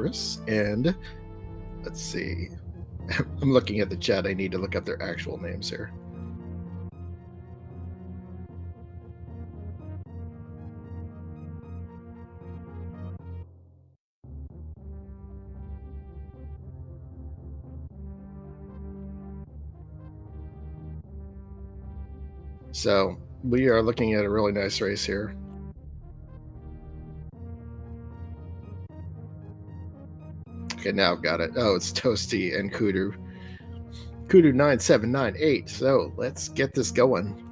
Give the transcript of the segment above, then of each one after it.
Octuris, and let's see. I'm looking at the chat. I need to look up their actual names here. So we are looking at a really nice race here. Okay, now I've got it. Oh, it's Toasty and Kuru. Kuru9798. So let's get this going.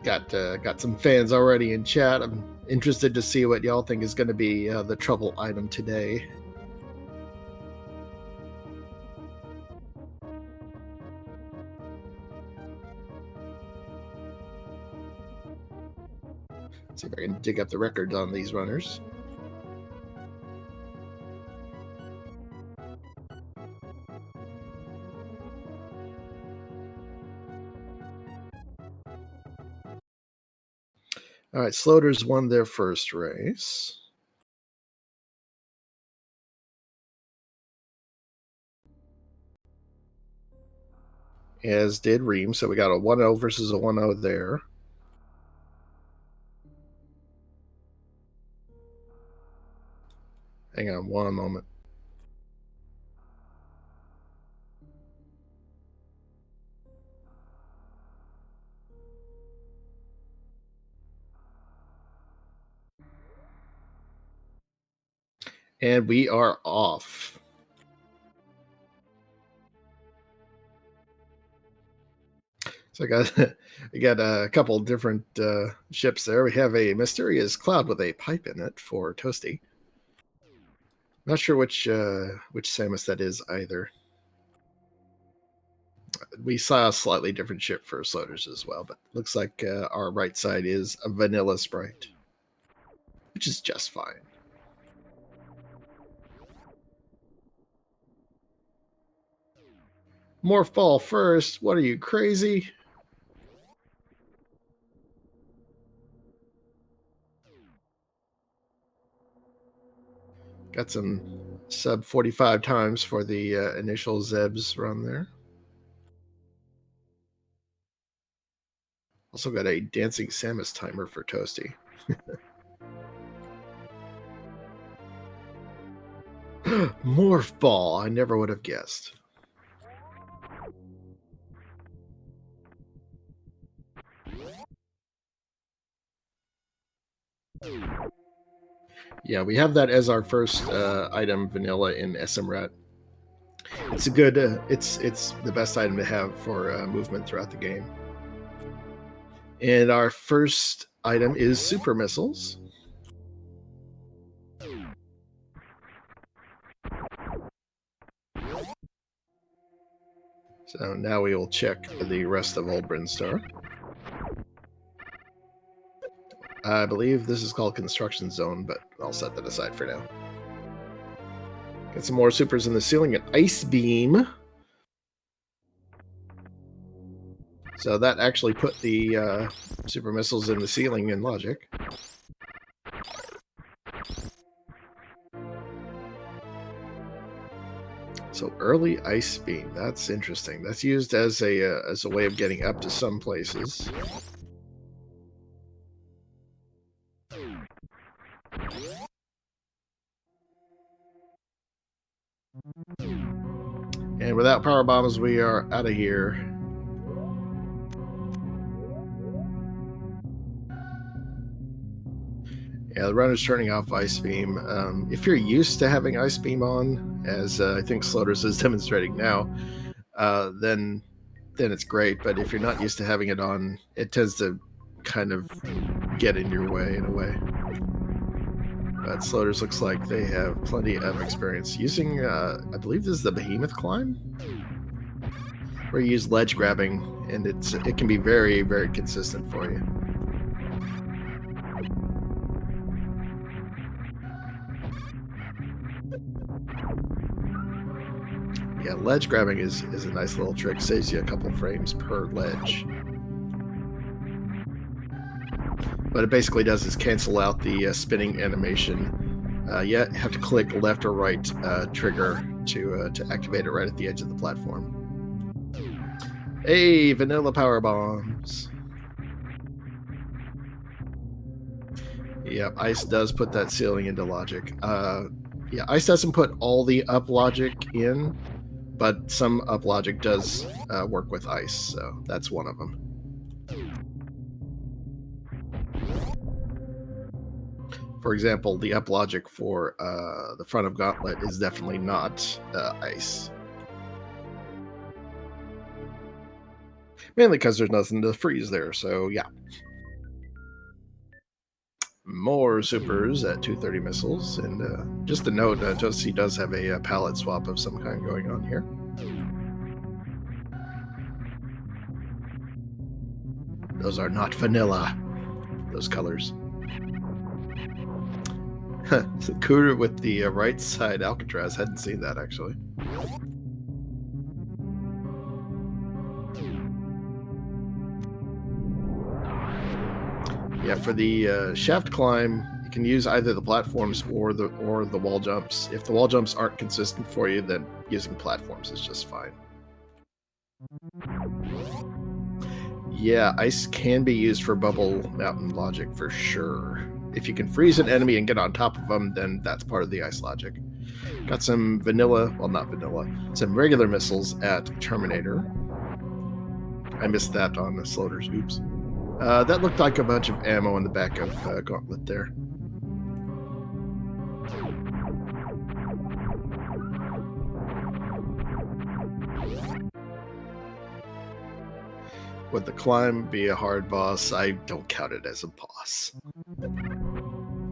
Got some fans already in chat. I'm interested to see what y'all think is going to be the trouble item today. See if I can dig up the records on these runners. All right, Sloaters won their first race. As did Rheem, so we got a 1-0 versus a 1-0 there. Hang on one moment. And we are off. So I got a couple different ships there. We have a mysterious cloud with a pipe in it for Toasty. Not sure which Samus that is either. We saw a slightly different ship for Sloaters as well, but looks like our right side is a vanilla sprite, which is just fine. Morph ball first. What are you, crazy? Got some sub 45 times for the initial Zeb's run there. Also got a Dancing Samus timer for Toasty. Morph ball. I never would have guessed. Yeah, we have that as our first item, vanilla in SMRAT. It's a good. It's the best item to have for movement throughout the game. And our first item is super missiles. So now we will check the rest of Old Brinstar. I believe this is called Construction Zone, but I'll set that aside for now. Got some more supers in the ceiling, an Ice Beam. So that actually put the super missiles in the ceiling in logic. So early Ice Beam, that's interesting. That's used as a way of getting up to some places. And without power bombs, we are out of here. Yeah, the runner's turning off Ice Beam. If you're used to having Ice Beam on, as I think Sloaters is demonstrating now, then it's great. But if you're not used to having it on, it tends to kind of get in your way in a way. But Sloaters looks like they have plenty of experience using, I believe this is the Behemoth Climb, where you use ledge grabbing, and it can be very, very consistent for you. Yeah, ledge grabbing is a nice little trick. Saves you a couple frames per ledge. What it basically does is cancel out the spinning animation. You have to click left or right trigger to activate it right at the edge of the platform. Hey, vanilla power bombs. Yep, ice does put that ceiling into logic. Yeah, ice doesn't put all the up logic in, but some up logic does work with ice, so that's one of them. For example, the up logic for the front of Gauntlet is definitely not ice. Mainly because there's nothing to freeze there, so yeah. More supers at 230 missiles, and just a note, Toasty does have a palette swap of some kind going on here. Those are not vanilla, those colors. So kuru with the right side Alcatraz, hadn't seen that actually. Yeah, for the shaft climb, you can use either the platforms or the wall jumps. If the wall jumps aren't consistent for you, then using platforms is just fine. Yeah, ice can be used for bubble mountain logic for sure. If you can freeze an enemy and get on top of them, then that's part of the ice logic. Got some vanilla, well, not vanilla, some regular missiles at Terminator. I missed that on the sloaters, oops. That looked like a bunch of ammo in the back of Gauntlet there. Would the climb be a hard boss? I don't count it as a boss.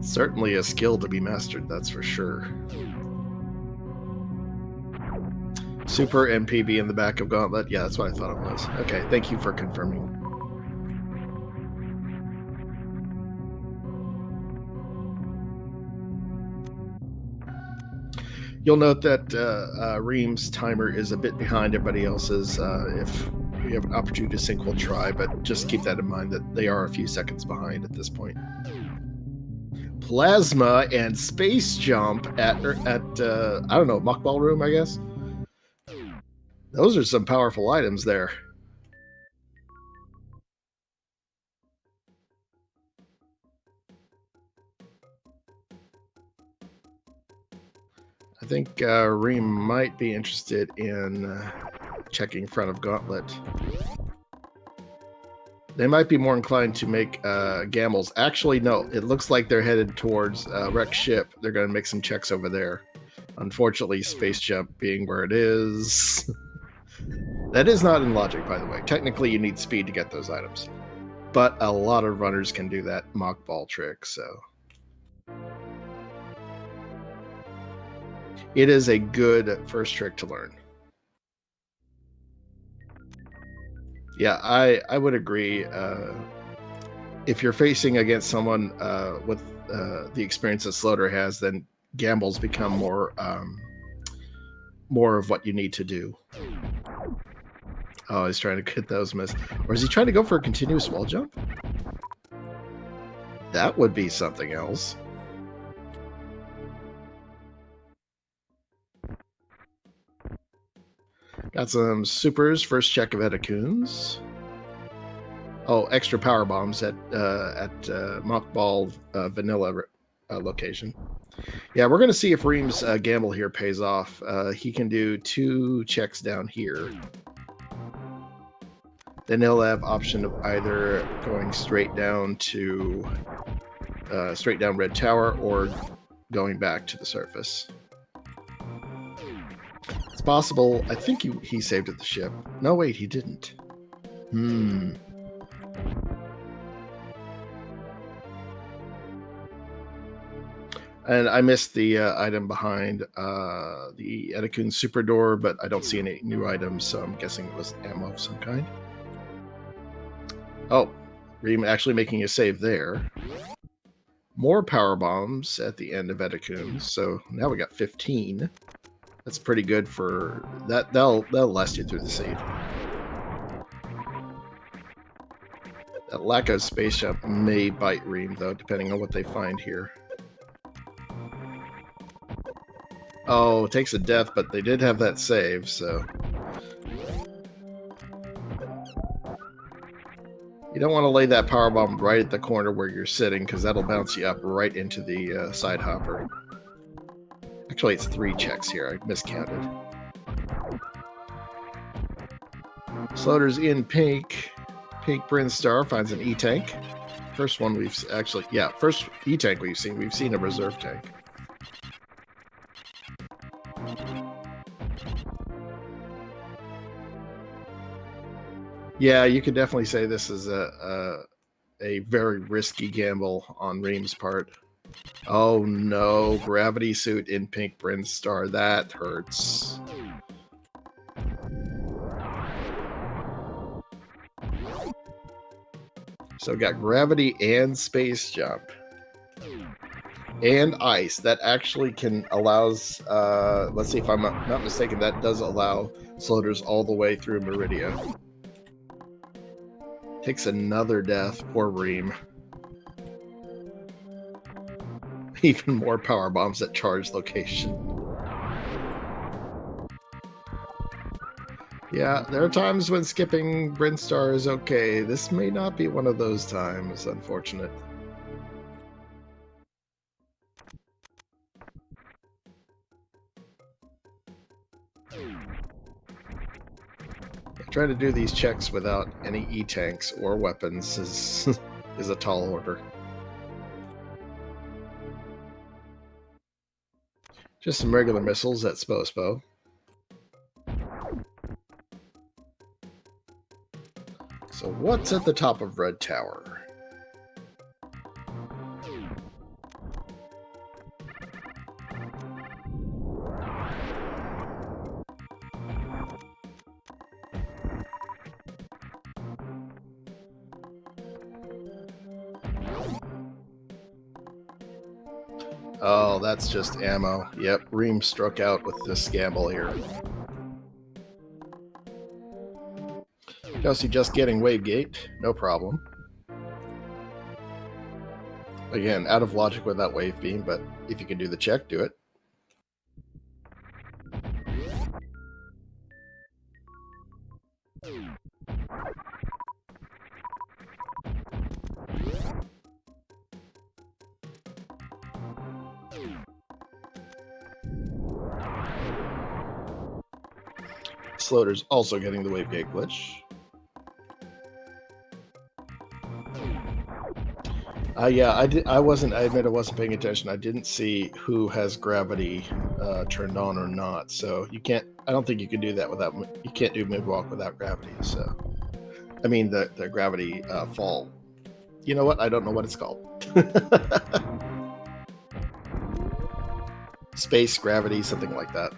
Certainly a skill to be mastered, that's for sure. Super MPB in the back of Gauntlet? Yeah, that's what I thought it was. Okay, thank you for confirming. You'll note that Rheem's timer is a bit behind everybody else's. If we have an opportunity to sync, we'll try, but just keep that in mind that they are a few seconds behind at this point. Plasma and space jump at I don't know, muckball room, I guess. Those are some powerful items there. I think Rheem might be interested in checking front of Gauntlet. They might be more inclined to make gambles. Actually, no. It looks like they're headed towards wrecked ship. They're going to make some checks over there. Unfortunately, space jump being where it is. That is not in logic, by the way. Technically, you need speed to get those items. But a lot of runners can do that mock ball trick, so... It is a good first trick to learn. Yeah, I would agree. If you're facing against someone with the experience that Sloater has, then gambles become more of what you need to do. Oh, he's trying to get those miss. Or is he trying to go for a continuous wall jump? That would be something else. Got some supers. First check of Etacoons. Oh, extra power bombs at Mockball Vanilla location. Yeah, we're going to see if Rheem's gamble here pays off. He can do 2 checks down here. Then he'll have option of either going straight down to Red Tower or going back to the surface. It's possible. I think he saved at the ship. No, wait, he didn't. And I missed the item behind the Etacoon Super Door, but I don't see any new items, so I'm guessing it was ammo of some kind. Oh, Rheem actually making a save there. More power bombs at the end of Etacoon, so now we got 15. That's pretty good for that. That'll last you through the seed. That lack of space jump may bite Rheem, though, depending on what they find here. Oh, it takes a death, but they did have that save, so... You don't want to lay that powerbomb right at the corner where you're sitting, because that'll bounce you up right into the side hopper. Actually, it's 3 checks here. I miscounted. Sloaters in pink. Pink Bryn Star finds an E-tank. First one we've actually... Yeah, first E-tank we've seen. We've seen a reserve tank. Yeah, you could definitely say this is a very risky gamble on Rheem's part. Oh no, gravity suit in pink Bryn Star. That hurts. So got gravity and space jump. And ice. That actually allows, let's see if I'm not mistaken, that does allow sloaters all the way through Meridia. Takes another death. Poor Rheem. Even more power bombs at charge location. Yeah, there are times when skipping Bryn Star is okay. This may not be one of those times, unfortunate. Trying to do these checks without any E-tanks or weapons is a tall order. Just some regular missiles at Spo. So what's at the top of Red Tower? Oh, that's just ammo. Yep, Rheem struck out with this gamble here. Toasty just getting wave gate, no problem. Again, out of logic with that wave beam, but if you can do the check, do it. Sloaters also getting the wave gate glitch. Yeah, I admit I wasn't paying attention. I didn't see who has gravity turned on or not. So you can't. I don't think you can do that without. You can't do mid-walk without gravity. So, I mean the gravity fall. You know what? I don't know what it's called. Space gravity, something like that.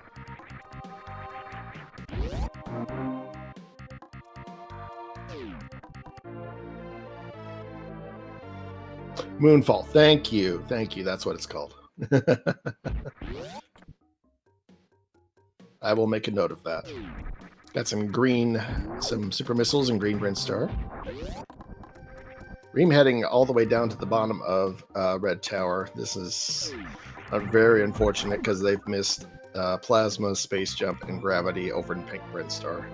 Moonfall. Thank you. That's what it's called. I will make a note of that. Got some super missiles and green Bryn Star. Rheem heading all the way down to the bottom of Red Tower. This is very unfortunate because they've missed Plasma, Space Jump, and Gravity over in Pink Bryn Star.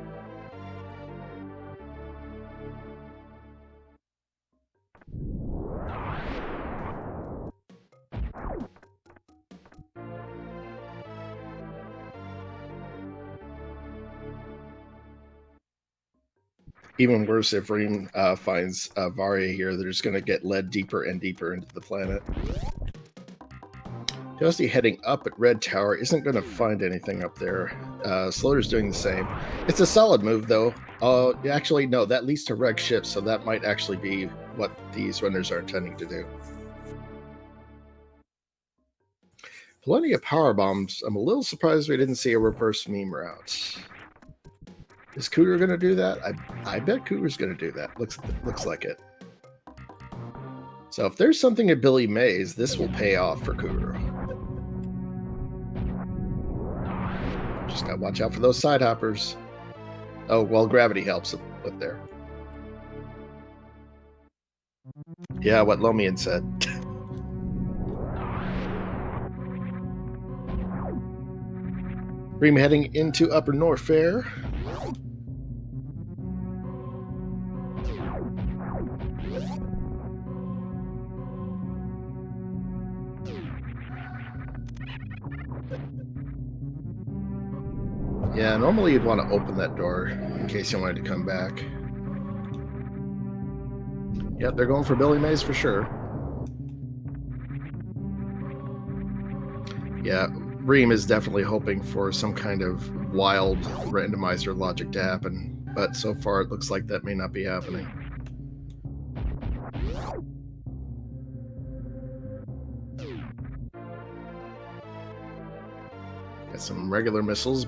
Even worse if Rheem finds Varia here, they're just going to get led deeper and deeper into the planet. Toasty heading up at Red Tower isn't going to find anything up there. Sloater's doing the same. It's a solid move, though. Actually, no, that leads to wreck ships, so that might actually be what these runners are intending to do. Plenty of power bombs. I'm a little surprised we didn't see a reverse meme route. Is Kuru going to do that? I bet Kuru's going to do that. Looks like it. So if there's something at Billy Mays, this will pay off for Kuru. Just gotta watch out for those side hoppers. Oh, well, gravity helps with there. Yeah, what Lomian said. Rheem heading into Upper Norfair. Yeah, normally you'd want to open that door in case you wanted to come back. Yep, they're going for Billy Mays for sure. Yeah, Rheem is definitely hoping for some kind of wild randomizer logic to happen, but so far it looks like that may not be happening. Got some regular missiles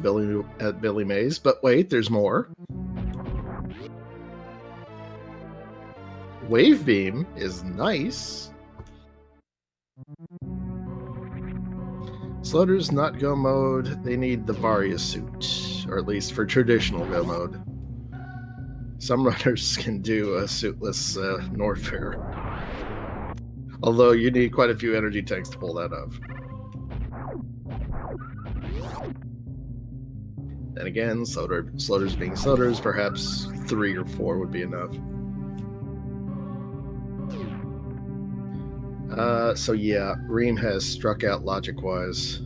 at Billy Mays, but wait, there's more. Wave Beam is nice. Sloaters not go mode, they need the Varia suit, or at least for traditional go mode. Some runners can do a suitless Norfair, although you need quite a few energy tanks to pull that off. Then again, sloaters being sloaters, perhaps 3 or 4 would be enough. So yeah, Rheem has struck out logic-wise.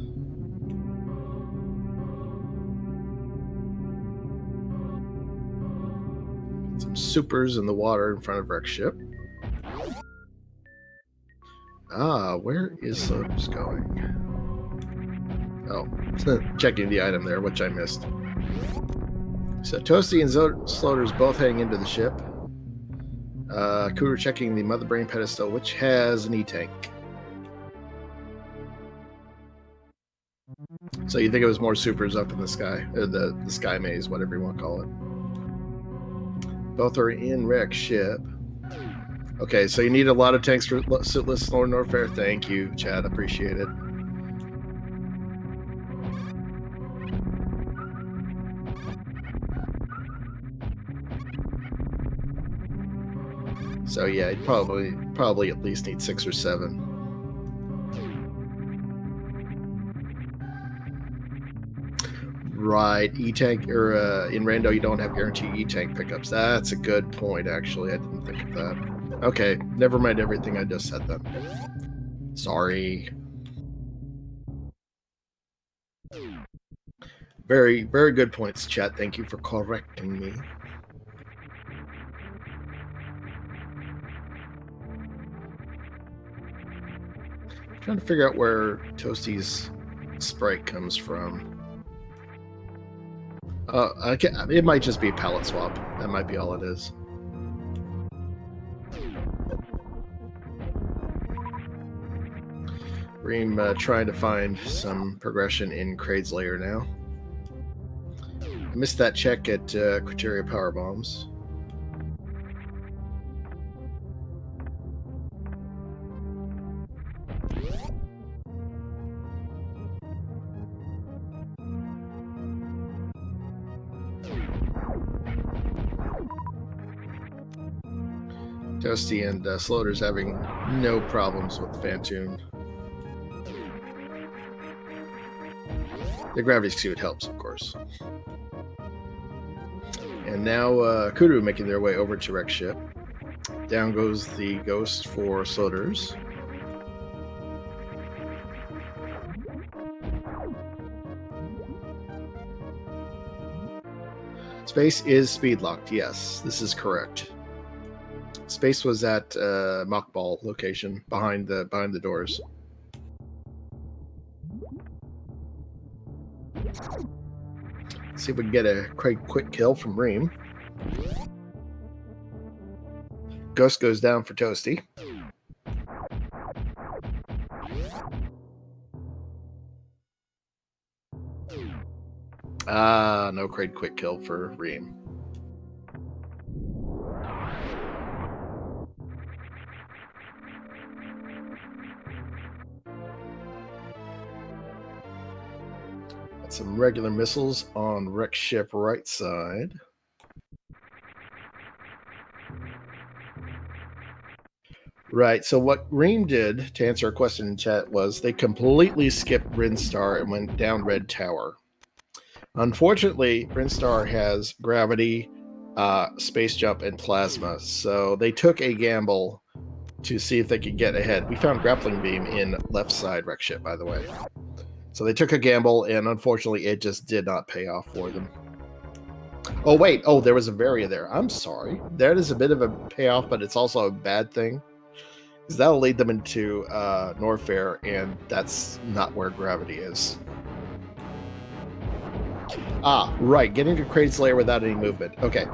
Some supers in the water in front of Rex ship. Ah, where is Sloaters going? Oh, checking the item there, which I missed. So Toasty and Sloaters both heading into the ship. Kuru checking the Mother Brain pedestal, which has an E-tank. So you think it was more supers up in the sky, or the sky maze, whatever you want to call it. Both are in Rex ship. Okay, so you need a lot of tanks for suitless Lord Norfair. Thank you, Chad. Appreciate it. So yeah, you'd probably at least need 6 or 7. Right, E-tank, or in Rando you don't have guaranteed E-tank pickups. That's a good point, actually. I didn't think of that. Okay, never mind everything I just said then. Sorry. Very, very good points, chat. Thank you for correcting me. I'm trying to figure out where Toasty's sprite comes from. It might just be a palette swap. That might be all it is. Rheem trying to find some progression in Kraid's lair now. I missed that check at Quateria Power Bombs. Toasty and Sloaters having no problems with Phantoon. The gravity suit helps, of course. And now Kuru making their way over to Rex ship. Down goes the ghost for Sloaters. Space is speed locked. Yes, this is correct. Space was at Mockball location behind the doors. Let's see if we can get a quick kill from Rheem. Ghost goes down for Toasty. No quick kill for Rheem. some regular missiles on wreck ship right side. Right, so what Rheem did, to answer a question in chat, was they completely skipped Brinstar and went down Red Tower. Unfortunately, Brinstar has gravity, space jump, and plasma, so they took a gamble to see if they could get ahead. We found grappling beam in left side wreck ship, by the way. So they took a gamble, and unfortunately, it just did not pay off for them. Oh, wait. Oh, there was a Varia there. I'm sorry. That is a bit of a payoff, but it's also a bad thing. Because that'll lead them into Norfair, and that's not where gravity is. Ah, right. Getting to Kraid's lair without any movement. Okay.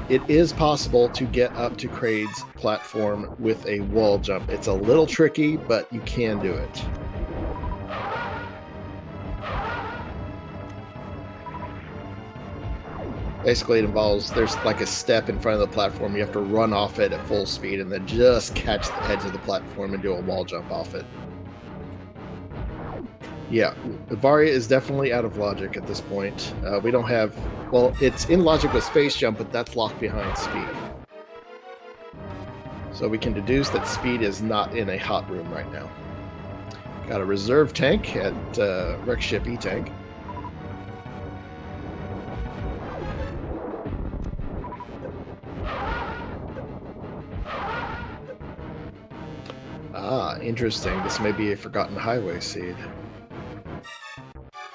It is possible to get up to Kraid's platform with a wall jump. It's a little tricky, but you can do it. Basically, it involves, there's like a step in front of the platform. You have to run off it at full speed and then just catch the edge of the platform and do a wall jump off it. Yeah, Varia is definitely out of logic at this point. We don't have, well, it's in logic with space jump, but that's locked behind speed. So we can deduce that speed is not in a hot room right now. Got a reserve tank at wreck ship E-tank. Ah, interesting. This may be a Forgotten Highway seed.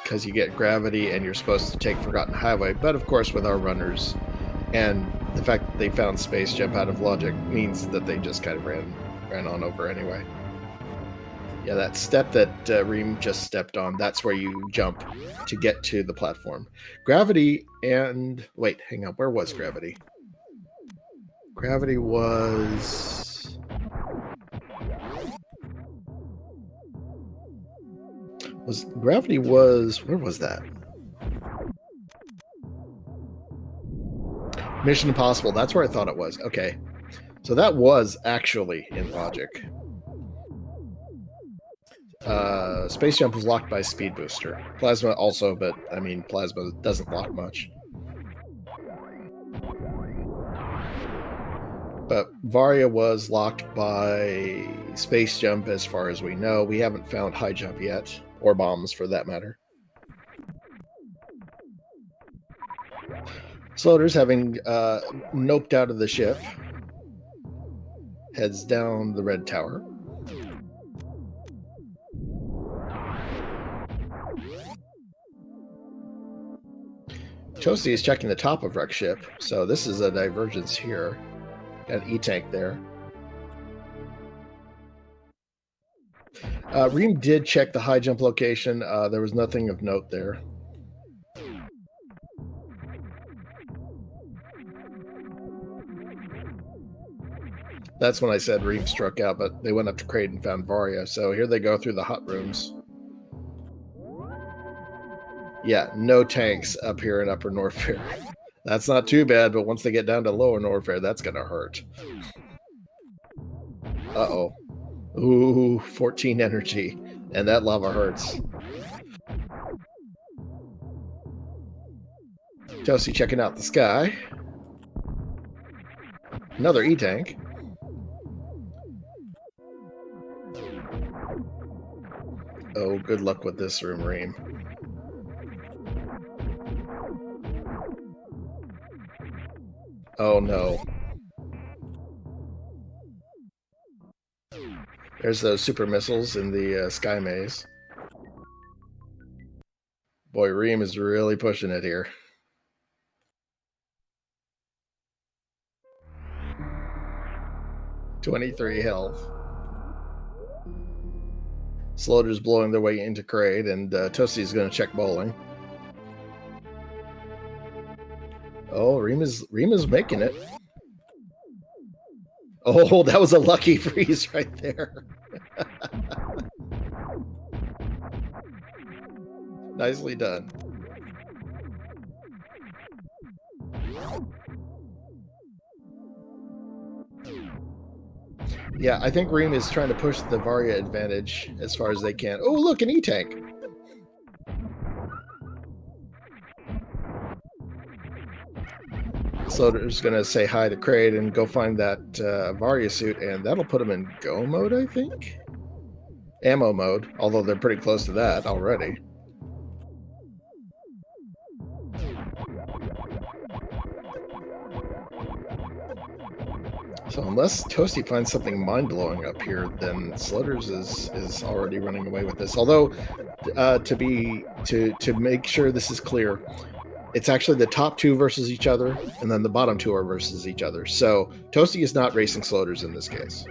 Because you get gravity and you're supposed to take Forgotten Highway, but of course with our runners and the fact that they found space jump out of logic means that they just kind of ran on over anyway. Yeah, that step that Rheem just stepped on, that's where you jump to get to the platform. Gravity and... Wait, hang on. Where was gravity? Gravity was... Gravity was... Where was that? Mission Impossible. That's where I thought it was. Okay. So that was actually in logic. Space jump was locked by speed booster. Plasma also, but I mean, plasma doesn't lock much. But Varia was locked by space jump as far as we know. We haven't found high jump yet, or bombs for that matter. Sloaters, having noped out of the ship, heads down the red tower. Toasty is checking the top of wreck ship, so this is a divergence here. Got an E-tank there. Rheem did check the high jump location. There was nothing of note there. That's when I said Rheem struck out, but they went up to Kraid and found Varia. So here they go through the hot rooms. Yeah, no tanks up here in Upper Norfair. That's not too bad, but once they get down to Lower Norfair, that's going to hurt. Uh-oh. Ooh, 14 energy. And that lava hurts. Toasty checking out the sky. Another E-tank. Oh, good luck with this room, Rheem. Oh, no. There's those super missiles in the sky maze. Boy, Rheem is really pushing it here. $23 health. Sloaters blowing their way into Kraid, and Toasty's going to check bowling. Oh, Rheem is making it. Oh, that was a lucky freeze right there. Nicely done. Yeah, I think Rheem is trying to push the Varia advantage as far as they can. Oh, look, an E-tank. Sloater's going to say hi to Kraid and go find that Varia suit, and that'll put him in go mode, I think? Ammo mode, although they're pretty close to that already. So unless Toasty finds something mind-blowing up here, then Sloaters is already running away with this. Although, to make sure this is clear, it's actually the top two versus each other, and then the bottom two are versus each other. So Toasty is not racing Sloaters in this case.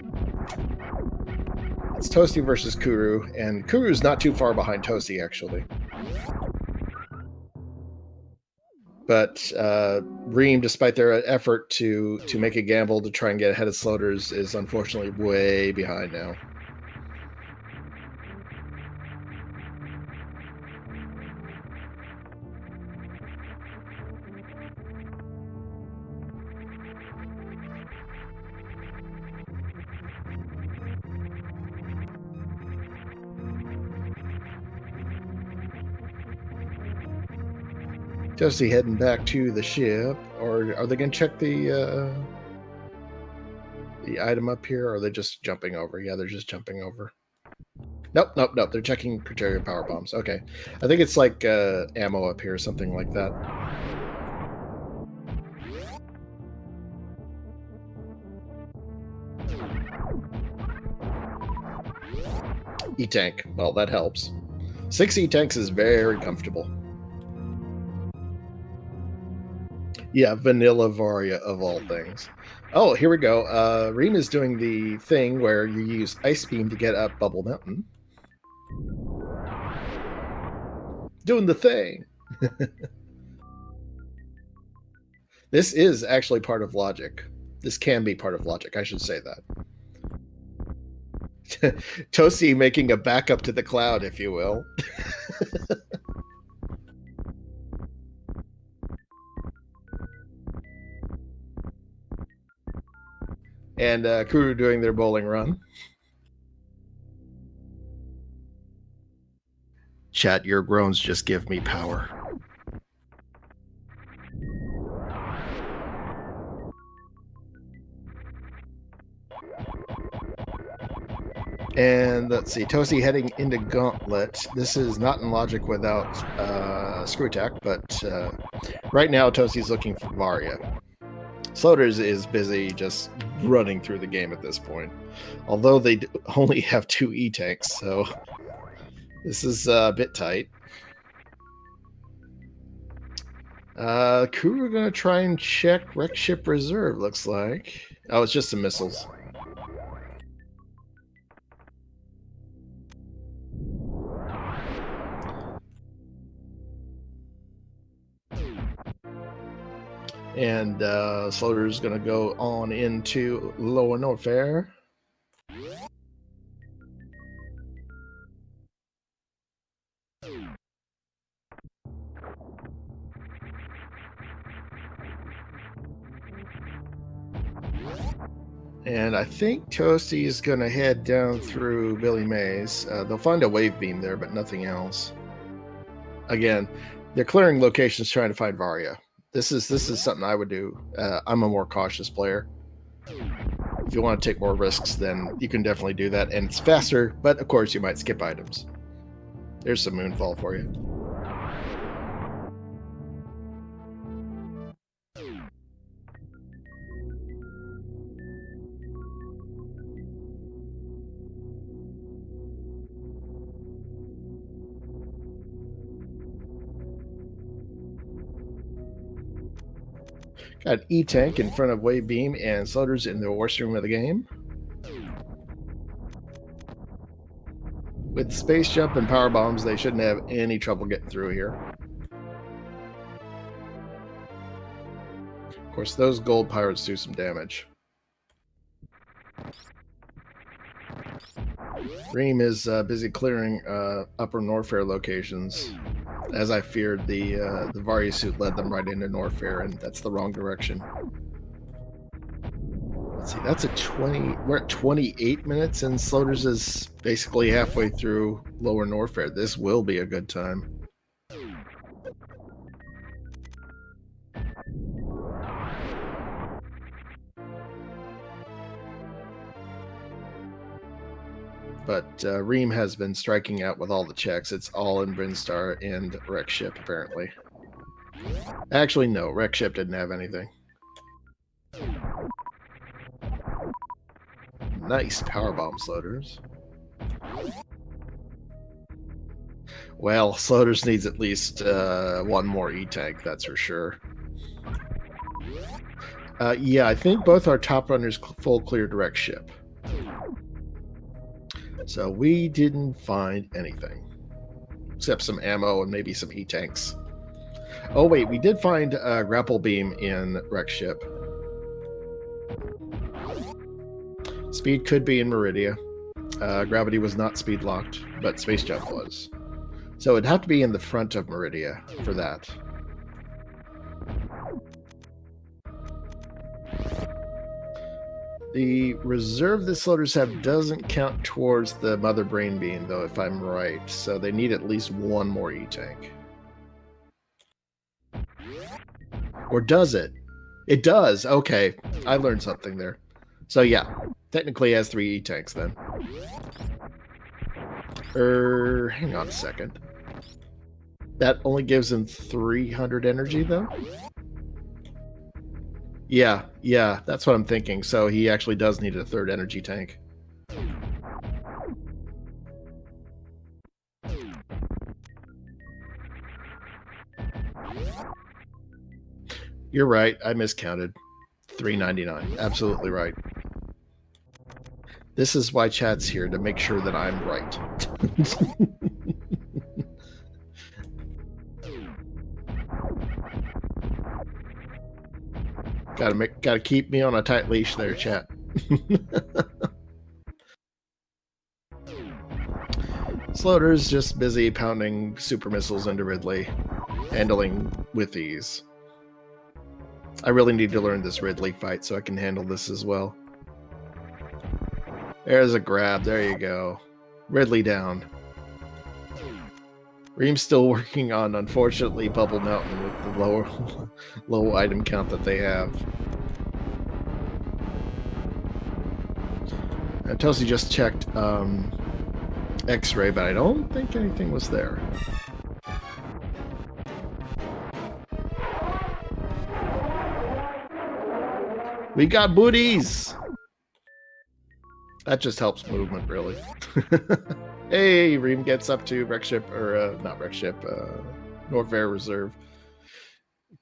It's Toasty versus Kuru, and Kuru's not too far behind Toasty, actually. But Rheem, despite their effort to make a gamble to try and get ahead of Sloaters, is unfortunately way behind now. Toasty heading back to the ship, or are they going to check the item up here, or are they just jumping over? Yeah, they're just jumping over. Nope. They're checking criteria power bombs. Okay, I think it's like ammo up here, or something like that. E-tank. Well, that helps. 6 E-tanks is very comfortable. Yeah, vanilla Varia of all things. Oh, here we go. Rheem is doing the thing where you use Ice Beam to get up Bubble Mountain. Doing the thing. This is actually part of logic. This can be part of logic. I should say that. Toasty making a backup to the cloud, if you will. And Kuru doing their bowling run. Chat, your groans just give me power. And let's see, Toasty heading into Gauntlet. This is not in logic without Screw Attack, but right now Toasty's looking for Varia. Sloaters is busy just running through the game at this point. Although they only have 2 E-tanks, so this is a bit tight. Kuru gonna try and check Wreck Ship Reserve, looks like. Oh, it's just some missiles. And Sloater's gonna go on into Lower Norfair. And I think Toasty is going to head down through Billy Mays. They'll find a wave beam there, but nothing else. Again, they're clearing locations trying to find Varia. This is something I would do. I'm a more cautious player. If you want to take more risks, then you can definitely do that. And it's faster, but of course you might skip items. There's some Moonfall for you. Got E-Tank in front of Wave Beam and Sloaters in the worst room of the game. With Space Jump and Power Bombs, they shouldn't have any trouble getting through here. Of course, those gold pirates do some damage. Rheem is busy clearing upper Norfair locations. As I feared, the Varia suit led them right into Norfair, and that's the wrong direction. Let's see, that's a 20... We're at 28 minutes, and Sloaters is basically halfway through Lower Norfair. This will be a good time. But Rheem has been striking out with all the checks. It's all in Brinstar and Wreck Ship, apparently. Actually, no. Wreck Ship didn't have anything. Nice powerbomb, Sloaters. Well, Sloaters needs at least one more E-Tank, that's for sure. Yeah, I think both our top runners full cleared Wreck Ship. So we didn't find anything. Except some ammo and maybe some E-Tanks. Oh, wait, we did find a grapple beam in Wreck Ship. Speed could be in Meridia. Gravity was not speed locked, but Space Jump was. So it'd have to be in the front of Meridia for that. The reserve the Sloaters have doesn't count towards the Mother Brain Beam, though, if I'm right. So they need at least one more E-Tank. Or does it? It does. Okay. I learned something there. So yeah, technically has 3 E-Tanks then. Hang on a second. That only gives him 300 energy, though? Yeah, that's what I'm thinking. So he actually does need a 3rd energy tank. You're right. I miscounted. 399. Absolutely right. This is why chat's here, to make sure that I'm right. Gotta keep me on a tight leash there, chat. Sloater's just busy pounding super missiles into Ridley, handling with ease. I really need to learn this Ridley fight so I can handle this as well. There's a grab. There you go. Ridley down. Rheem's still working on, unfortunately, Bubble Mountain with the low item count that they have. Toasty just checked X-ray, but I don't think anything was there. We got booties! That just helps movement, really. Hey, Rheem gets up to Wreck Ship, or not Wreck Ship, Norfair Reserve.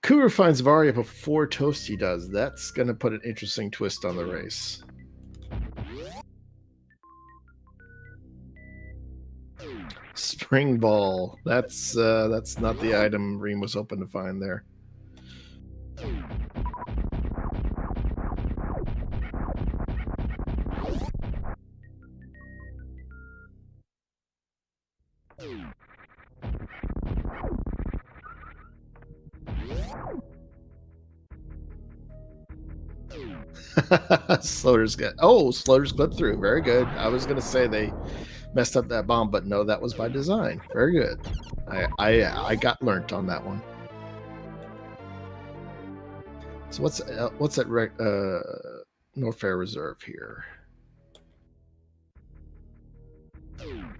Kuru finds Varia before Toasty does. That's going to put an interesting twist on the race. Spring Ball. That's not the item Rheem was hoping to find there. Sloaters clipped through. Very good. I was gonna say they messed up that bomb, but no, that was by design. Very good. I got learnt on that one. So what's at Norfair Reserve here?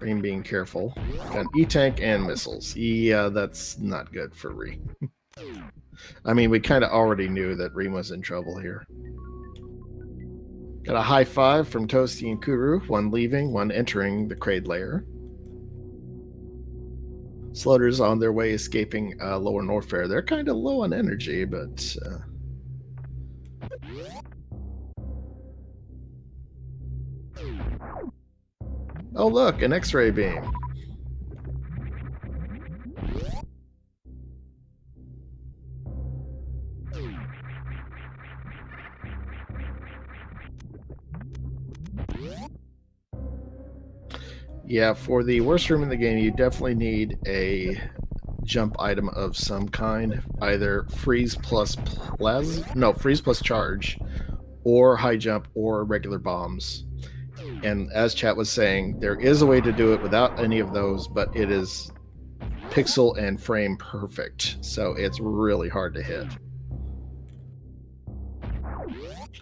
Rheem being careful. Got an E-Tank and missiles. Yeah, that's not good for Rheem. I mean, we kind of already knew that Rheem was in trouble here. Got a high 5 from Toasty and Kuru. One leaving, one entering the Kraid lair. Sloaters on their way escaping lower Norfair. They're kind of low on energy, but... Oh, look, an X-ray beam. Yeah, for the worst room in the game, you definitely need a jump item of some kind. Either freeze plus charge, or high jump, or regular bombs. And as chat was saying, there is a way to do it without any of those, but it is pixel and frame perfect. So it's really hard to hit.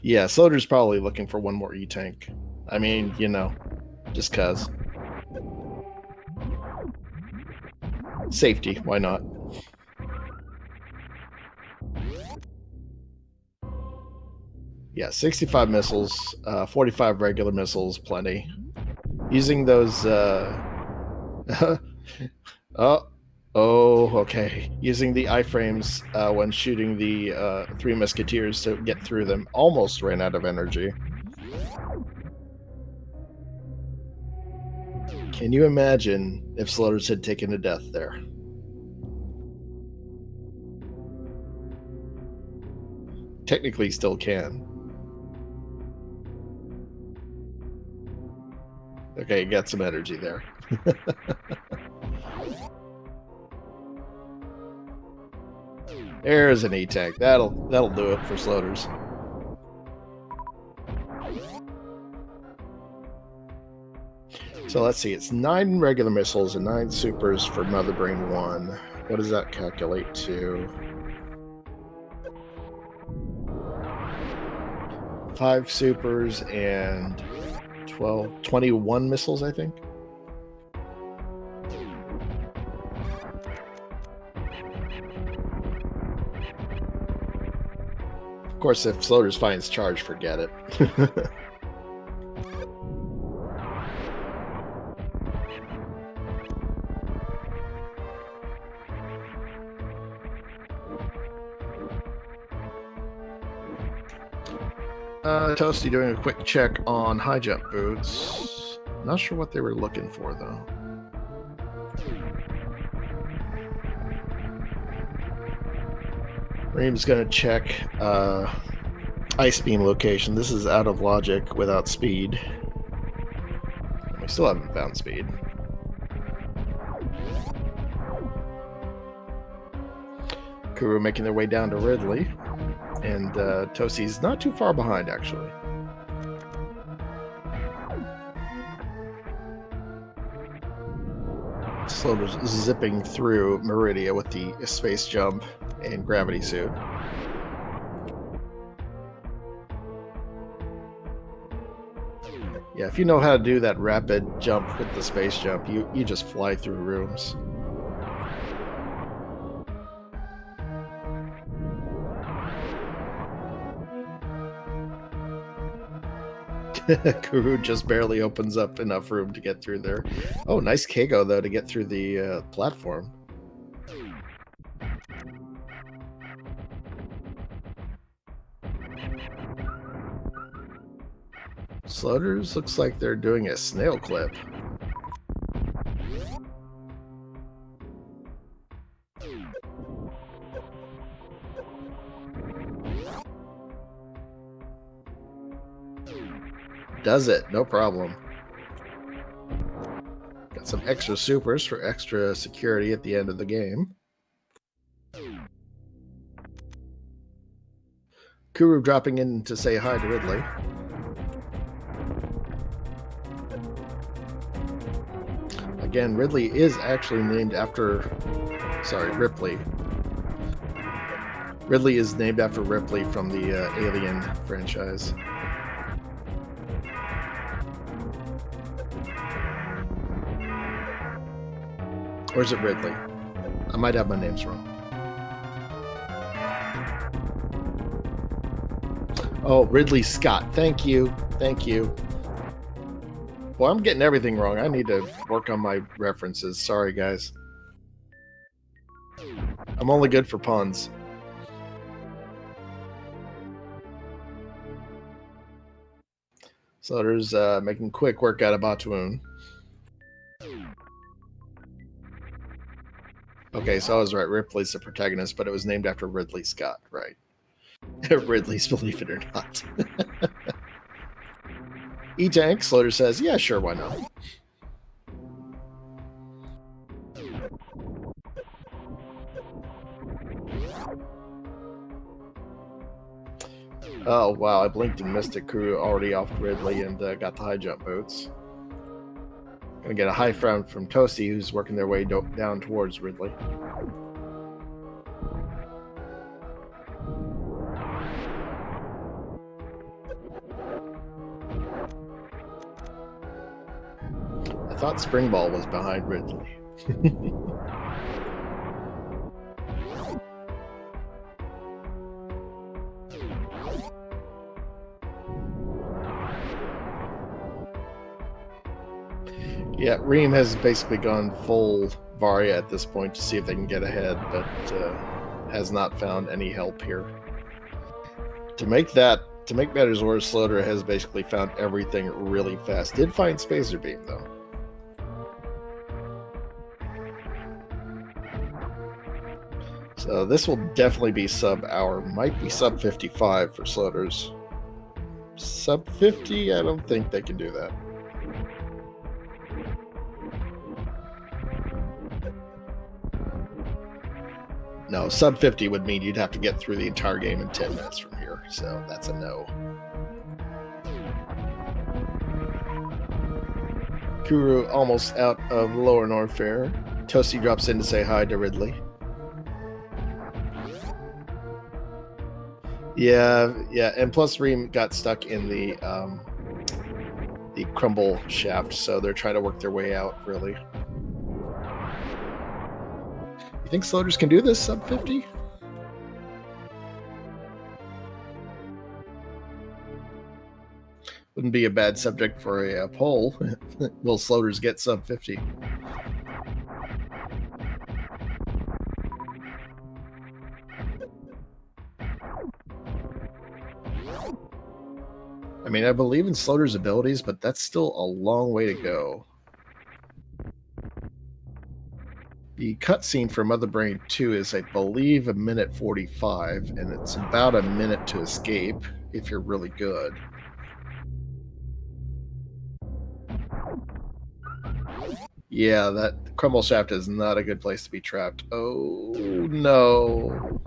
Yeah, Sloater's probably looking for one more E-Tank. I mean, you know, Just cause. Safety, why not? Yeah, 65 missiles, 45 regular missiles, plenty. Using those, okay. Using the iframes when shooting the Three Musketeers to get through them. Almost ran out of energy. Can you imagine if Sloaters had taken a death there? Technically still can. Okay, got some energy there. There's an E-tank. That'll do it for Sloaters. So let's see. It's 9 regular missiles and 9 supers for Mother Brain 1. What does that calculate to? 5 supers and 21 missiles, I think. Of course, if Sloaters finds charge, forget it. Toasty doing a quick check on high jump boots. Not sure what they were looking for, though. Rheem's going to check ice beam location. This is out of logic without speed. We still haven't found speed. Kuru making their way down to Ridley. And Toasty's not too far behind, actually. Sloaters zipping through Meridia with the space jump and gravity suit. Yeah, if you know how to do that rapid jump with the space jump, you just fly through rooms. Kuru just barely opens up enough room to get through there. Oh, nice Kago, though, to get through the platform. Sloaters looks like they're doing a snail clip. Does it, no problem. Got some extra supers for extra security at the end of the game. Kuru dropping in to say hi to Ridley. Again, Ridley is actually named after... Sorry, Ripley. Ridley is named after Ripley from the Alien franchise. Or is it Ridley? I might have my names wrong. Oh, Ridley Scott. Thank you. Thank you. Well, I'm getting everything wrong. I need to work on my references. Sorry, guys. I'm only good for puns. So there's making quick work out of Batoon. Okay, so I was right. Ripley's the protagonist, but it was named after Ridley Scott, right? Ridley's, believe it or not. E-Tank, Sloater says, yeah, sure, why not? Oh, wow, I blinked and missed it. Kuru already off Ridley and got the high jump boots. Gonna get a high front from Toasty, who's working their way down towards Ridley. I thought Spring Ball was behind Ridley. Yeah, Rheem has basically gone full Varia at this point to see if they can get ahead, but has not found any help here. To make matters worse, Sloater has basically found everything really fast. Did find Spacer Beam though. So this will definitely be sub-hour. Might be sub-55 for Sloaters. Sub-50? I don't think they can do that. No, sub-50 would mean you'd have to get through the entire game in 10 minutes from here. So that's a no. Kuru almost out of Lower Norfair. Toasty drops in to say hi to Ridley. Yeah, and plus Rheem got stuck in the crumble shaft, so they're trying to work their way out, really. You think Sloaters can do this sub-50? Wouldn't be a bad subject for a poll. Will Sloaters get sub-50? I mean, I believe in Sloater's abilities, but that's still a long way to go. The cutscene for Mother Brain 2 is, I believe, 1:45, and it's about a minute to escape if you're really good. Yeah, that crumble shaft is not a good place to be trapped. Oh, no.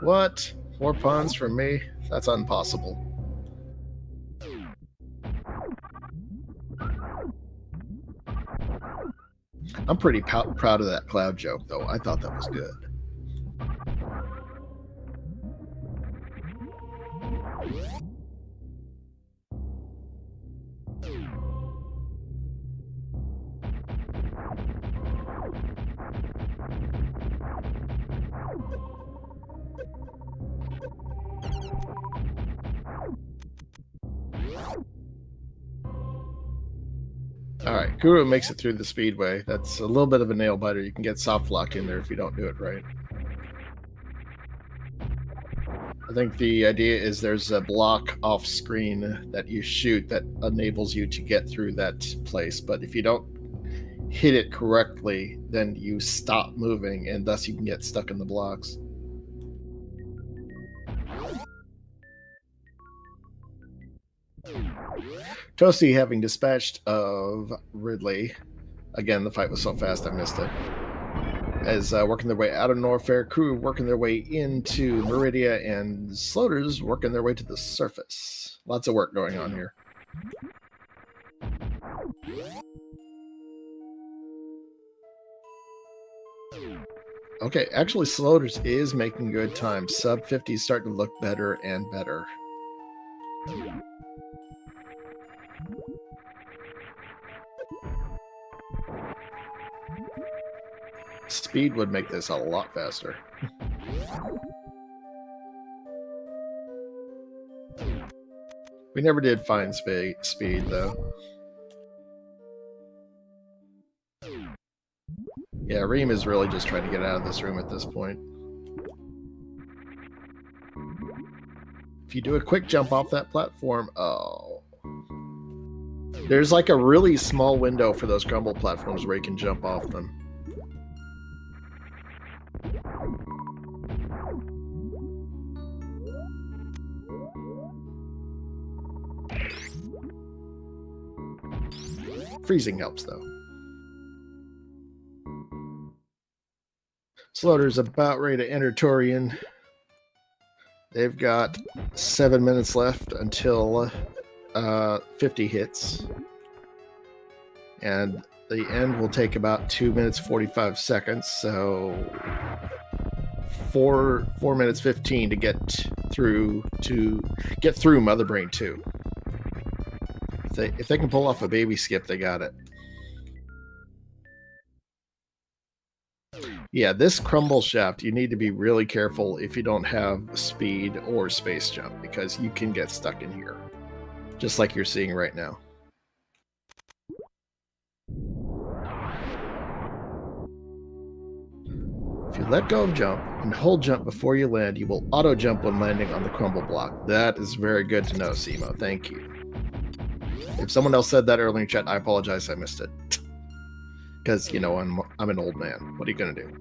What? 4 pawns from me? That's impossible. I'm pretty proud of that cloud joke, though. I thought that was good. Alright, Kuru makes it through the speedway. That's a little bit of a nail biter. You can get soft lock in there if you don't do it right. I think the idea is there's a block off screen that you shoot that enables you to get through that place, but if you don't hit it correctly, then you stop moving, and thus you can get stuck in the blocks. Toasty having dispatched of Ridley. Again, the fight was so fast I missed it. As working their way out of Norfair, crew working their way into Meridia, and Sloaters working their way to the surface. Lots of work going on here. Okay, actually Sloaters is making good time. Sub 50 is starting to look better and better. Speed would make this a lot faster. We never did find speed, though. Yeah, Rheem is really just trying to get out of this room at this point. If you do a quick jump off that platform, oh. There's like a really small window for those crumble platforms where you can jump off them. Freezing helps, though. Sloater's about ready to enter Torian. They've got 7 minutes left until 50 hits. And the end will take about 2 minutes 45 seconds, so 4 minutes 15 to get through Mother Brain 2. If they can pull off a baby skip, they got it. Yeah, this crumble shaft, you need to be really careful if you don't have speed or space jump, because you can get stuck in here, just like you're seeing right now. If you let go of jump and hold jump before you land, you will auto jump when landing on the crumble block. That is very good to know, Simo. Thank you. If someone else said that earlier in chat, I apologize. I missed it. Because, you know, I'm an old man. What are you going to do?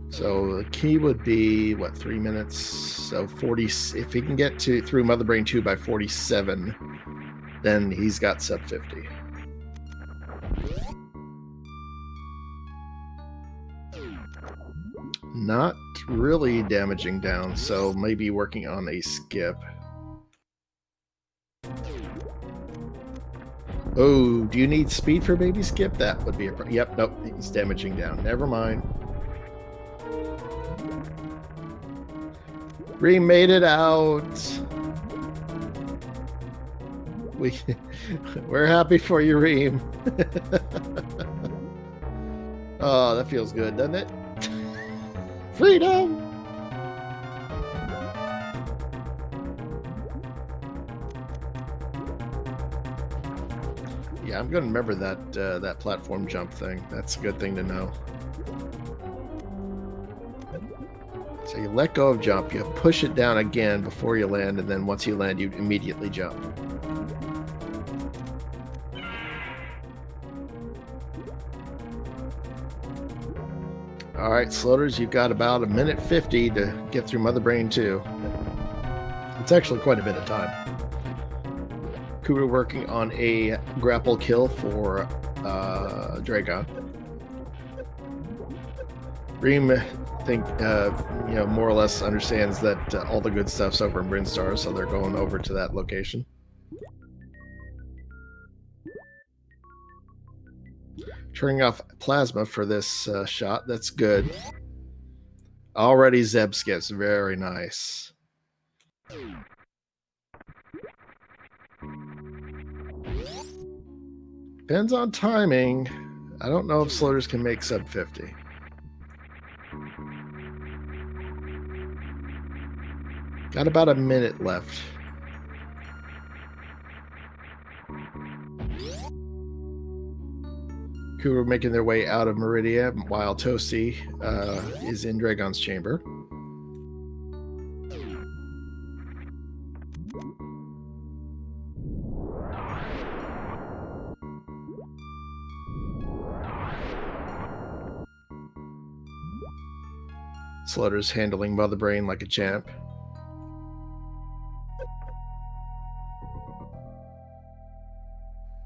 So the key would be, what, 3 minutes? So 40. If he can get through Mother Brain 2 by 47, then he's got sub 50. Not really damaging down, so maybe working on a skip. Oh, do you need speed for baby skip? That would be a problem. Yep, nope, he's damaging down. Never mind. Rheem made it out. We're happy for you, Rheem. Oh, that feels good, doesn't it? Freedom! Yeah, I'm going to remember that platform jump thing. That's a good thing to know. So you let go of jump, you push it down again before you land, and then once you land, you immediately jump. All right, Sloaters, you've got about 1:50 to get through Mother Brain 2. It's actually quite a bit of time. Kuru working on a grapple kill for Dragon. Rheem, I think, you know, more or less understands that all the good stuff's over in Brinstar, so they're going over to that location. Turning off plasma for this shot. That's good. Already Zeb skips. Very nice. Depends on timing. I don't know if Sloaters can make sub 50. Got about a minute left. Kuru making their way out of Meridia while Toasty is in Dragon's chamber. Slaughter's handling Mother Brain like a champ.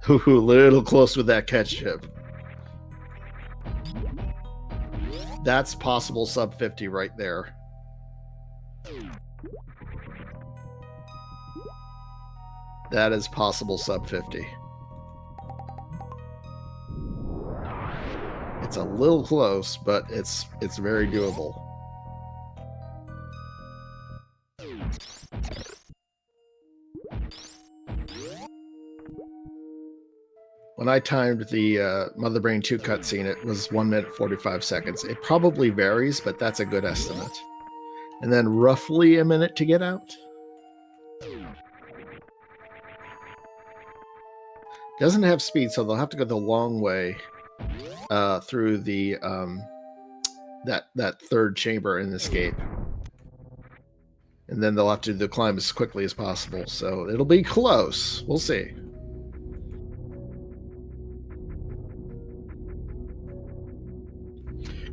Ooh, little close with that catch chip. That's possible sub 50 right there. That is possible sub 50. It's a little close, but it's very doable. When I timed the Mother Brain 2 cutscene, it was 1 minute 45 seconds. It probably varies, but that's a good estimate. And then roughly a minute to get out. Doesn't have speed, so they'll have to go the long way through the that third chamber and escape. And then they'll have to climb as quickly as possible. So it'll be close. We'll see.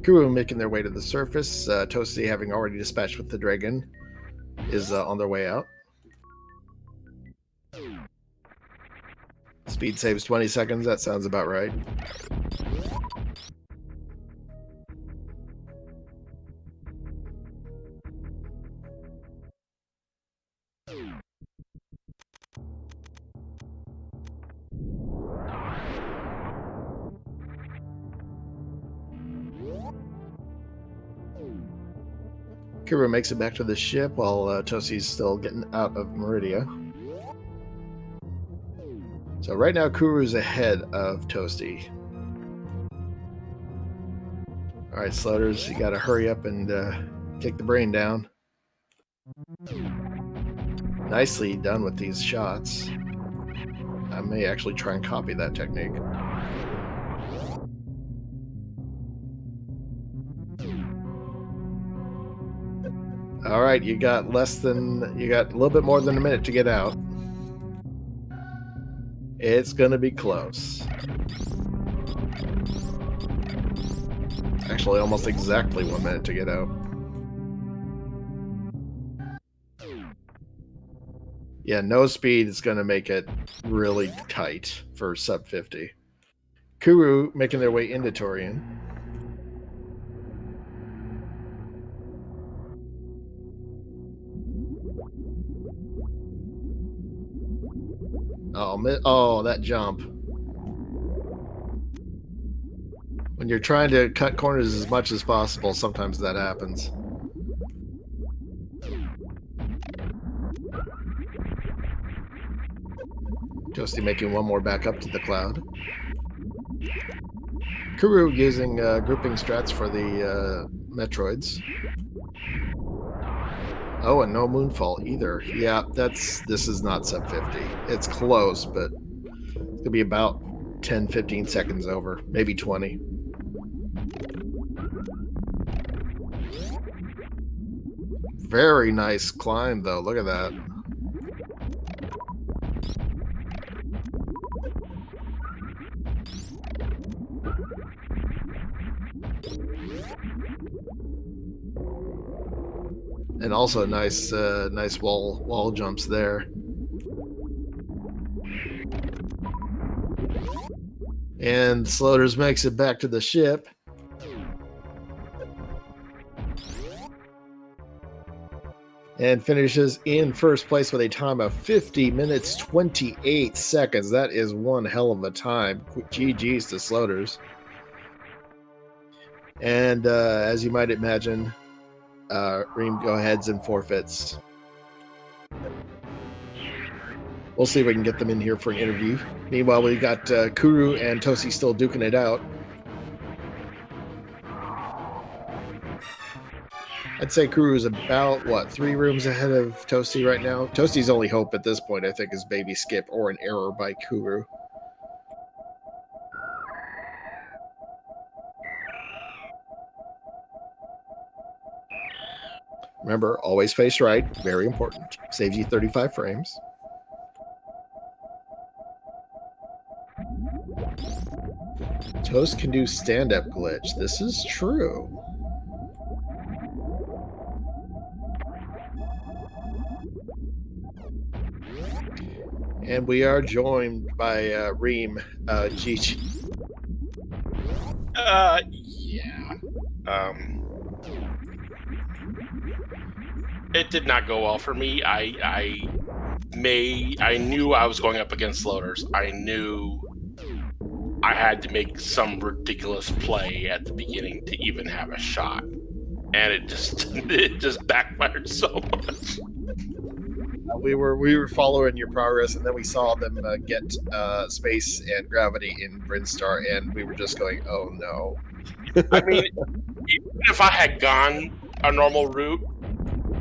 Kuru making their way to the surface. Toasty, having already dispatched with the dragon, is on their way out. Speed saves 20 seconds. That sounds about right. Kuru makes it back to the ship while Toasty's still getting out of Meridia. So right now, Kuru's ahead of Toasty. All right, Sloaters, you got to hurry up and take the brain down. Nicely done with these shots. I may actually try and copy that technique. All right, you got a little bit more than a minute to get out. It's gonna be close. Actually, almost exactly 1 minute to get out. Yeah, no speed is gonna make it really tight for sub 50. Kuru making their way into Torian. Oh, that jump. When you're trying to cut corners as much as possible, sometimes that happens. Toasty making one more back up to the cloud. Kuru using grouping strats for the Metroids. Oh, and no Moonfall either. Yeah, this is not sub 50. It's close, but it's going to be about 10-15 seconds over, maybe 20. Very nice climb, though. Look at that. And also nice wall jumps there. And Sloaters makes it back to the ship. And finishes in first place with a time of 50 minutes, 28 seconds. That is one hell of a time. GG's to Sloaters. And as you might imagine, Rheem go aheads and forfeits. We'll see if we can get them in here for an interview. Meanwhile, we got Kuru and Toasty still duking it out. I'd say Kuru is about, 3 rooms ahead of Toasty right now? Toasty's only hope at this point, I think, is baby skip or an error by Kuru. Remember, always face right. Very important. Saves you 35 frames. Toast can do stand-up glitch. This is true. And we are joined by Rheem, GG. Yeah. It did not go well for me. I knew I was going up against Sloaters. I knew I had to make some ridiculous play at the beginning to even have a shot. And it just backfired so much. We were following your progress, and then we saw them get space and gravity in Brinstar, and we were just going, "Oh no!" I mean, even if I had gone a normal route,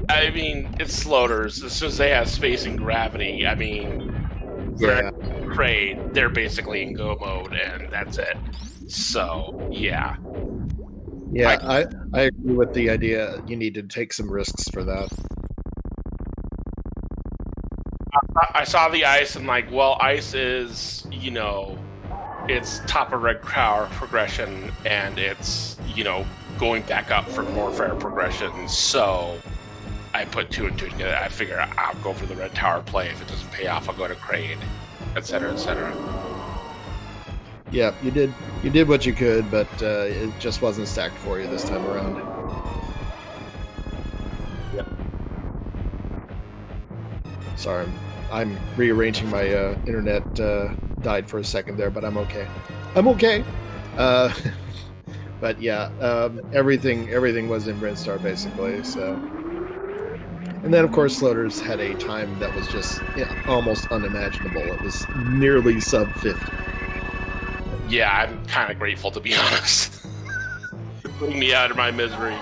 I mean, it's Sloaters. As soon as they have space and gravity, I mean, Yeah. they're basically in go mode, and that's it. So, yeah. Yeah, I agree with the idea. You need to take some risks for that. I saw the ice and ice is, it's top of red power progression, and it's, going back up for more fair progression. So I put 2 and 2 together. I figure I'll go for the red tower play. If it doesn't pay off, I'll go to Crane, etc., etc. Yeah, you did what you could, but it just wasn't stacked for you this time around. Yep. Sorry, I'm rearranging my internet. Died for a second there, but I'm okay. But yeah, everything was in Brinstar basically. So, and then of course Sloaters had a time that was just almost unimaginable. It was nearly sub 50. Yeah, I'm kind of grateful, to be honest. Putting me out of my misery.